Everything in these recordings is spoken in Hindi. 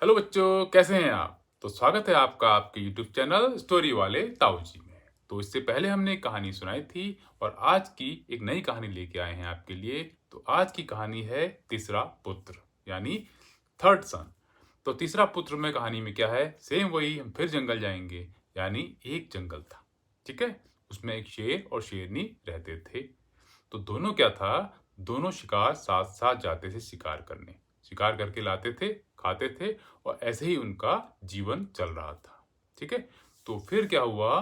हेलो बच्चों, कैसे हैं आप। तो स्वागत है आपका आपके यूट्यूब चैनल स्टोरी वाले ताऊ जी में। तो इससे पहले हमने एक कहानी सुनाई थी और आज की एक नई कहानी लेके आए हैं आपके लिए। तो आज की कहानी है तीसरा पुत्र यानी थर्ड सन। तो तीसरा पुत्र में कहानी में क्या है, सेम वही, हम फिर जंगल जाएंगे। यानी एक जंगल था, ठीक है। उसमें एक शेर और शेरनी रहते थे। तो दोनों क्या था, दोनों शिकार साथ साथ जाते थे शिकार करने, शिकार करके लाते थे, खाते थे और ऐसे ही उनका जीवन चल रहा था, ठीक है। तो फिर क्या हुआ,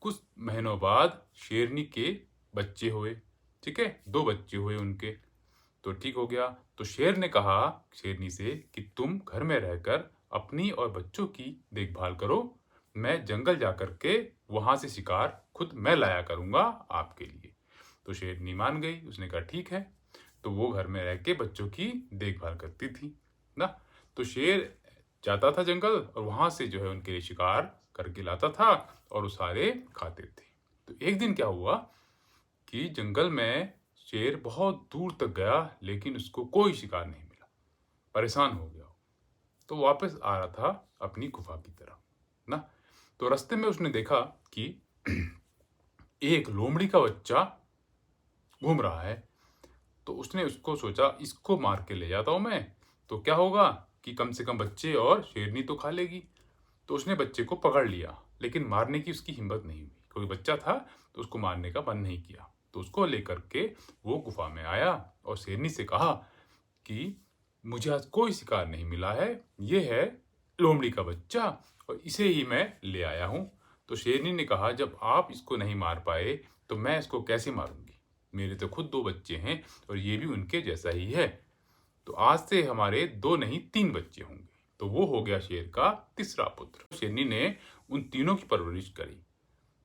कुछ महीनों बाद शेरनी के बच्चे हुए, ठीक है, दो बच्चे हुए उनके। तो ठीक हो गया। तो शेर ने कहा शेरनी से कि तुम घर में रहकर अपनी और बच्चों की देखभाल करो, मैं जंगल जाकर के वहां से शिकार खुद मैं लाया करूंगा आपके लिए। तो शेरनी मान गई, उसने कहा ठीक है। तो वो घर में रह के बच्चों की देखभाल करती थी ना। तो शेर जाता था जंगल और वहां से जो है उनके लिए शिकार करके लाता था और वो सारे खाते थे। तो एक दिन क्या हुआ कि जंगल में शेर बहुत दूर तक गया लेकिन उसको कोई शिकार नहीं मिला, परेशान हो गया। तो वापस आ रहा था अपनी गुफा की तरफ ना। तो रास्ते में उसने देखा कि एक लोमड़ी का बच्चा घूम रहा है। तो उसने उसको सोचा इसको मार के ले जाता हूं मैं, तो क्या होगा कि कम से कम बच्चे और शेरनी तो खा लेगी। तो उसने बच्चे को पकड़ लिया लेकिन मारने की उसकी हिम्मत नहीं हुई, क्योंकि बच्चा था तो उसको मारने का मन नहीं किया। तो उसको लेकर के वो गुफा में आया और शेरनी से कहा कि मुझे आज कोई शिकार नहीं मिला है, ये है लोमड़ी का बच्चा और इसे ही मैं ले आया हूं। तो शेरनी ने कहा जब आप इसको नहीं मार पाए तो मैं इसको कैसे मारूंगी, मेरे तो खुद दो बच्चे हैं और ये भी उनके जैसा ही है। तो आज से हमारे दो नहीं तीन बच्चे होंगे। तो वो हो गया शेर का तीसरा पुत्र। शेरनी ने उन तीनों की परवरिश करी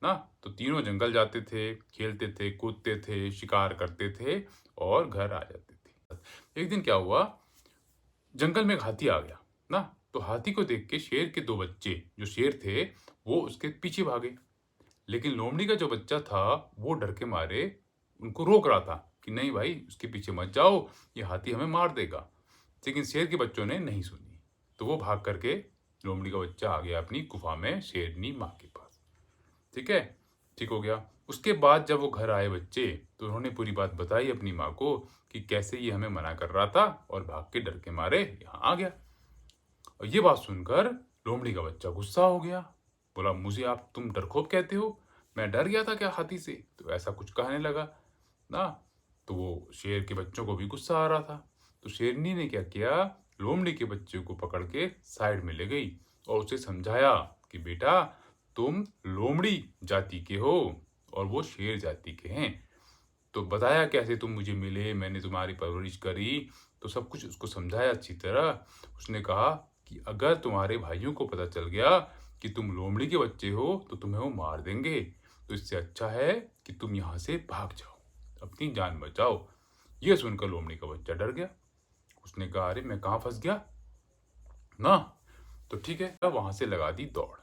ना। तो तीनों जंगल जाते थे, खेलते थे, कूदते थे, शिकार करते थे और घर आ जाते थे। एक दिन क्या हुआ, जंगल में एक हाथी आ गया ना। तो हाथी को देख के शेर के दो बच्चे जो शेर थे वो उसके पीछे भागे। लेकिन लोमड़ी का जो बच्चा था वो डर के मारे उनको रोक रहा था कि नहीं भाई उसके पीछे मत जाओ, ये हाथी हमें मार देगा। लेकिन शेर के बच्चों ने नहीं सुनी। तो वो भाग करके लोमड़ी का बच्चा आ गया अपनी गुफा में शेरनी माँ के पास, ठीक है। ठीक हो गया। उसके बाद जब वो घर आए बच्चे तो उन्होंने पूरी बात बताई अपनी माँ को कि कैसे ये हमें मना कर रहा था और भाग के डर के मारे यहाँ आ गया। और ये बात सुनकर लोमड़ी का बच्चा गुस्सा हो गया, बोला मुझे आप तुम डरखोर कहते हो, मैं डर गया था क्या हाथी से। तो ऐसा कुछ कहने लगा ना। तो वो शेर के बच्चों को भी गुस्सा आ रहा था। तो शेरनी ने क्या किया, लोमड़ी के बच्चे को पकड़ के साइड में ले गई और उसे समझाया कि बेटा तुम लोमड़ी जाति के हो और वो शेर जाति के हैं। तो बताया कैसे तुम मुझे मिले, मैंने तुम्हारी परवरिश करी, तो सब कुछ उसको समझाया अच्छी तरह। उसने कहा कि अगर तुम्हारे भाइयों को पता चल गया कि तुम लोमड़ी के बच्चे हो तो तुम्हें वो मार देंगे। तो इससे अच्छा है कि तुम यहाँ से भाग जाओ, अपनी जान बचाओ। ये सुनकर लोमड़ी का बच्चा डर गया। उसने कहा अरे मैं कहाँ फंस गया ना। तो ठीक है, वहां से लगा दी दौड़।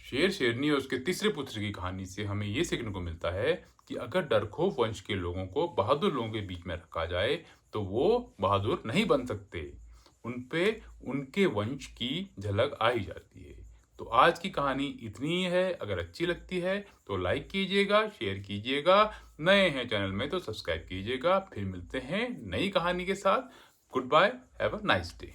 शेर शेरनी और उसके तीसरे पुत्र की कहानी से हमें ये सीखने को मिलता है कि अगर डरखोर वंश के लोगों को बहादुर लोगों के बीच में रखा जाए तो वो बहादुर नहीं बन सकते, उनपे उनके वंश की झलक आ ही जाती है। तो आज की कहानी इतनी ही है। अगर अच्छी लगती है तो लाइक कीजिएगा, शेयर कीजिएगा, नए हैं चैनल में तो सब्सक्राइब कीजिएगा। फिर मिलते हैं नई कहानी के साथ। Good bye, have a nice day.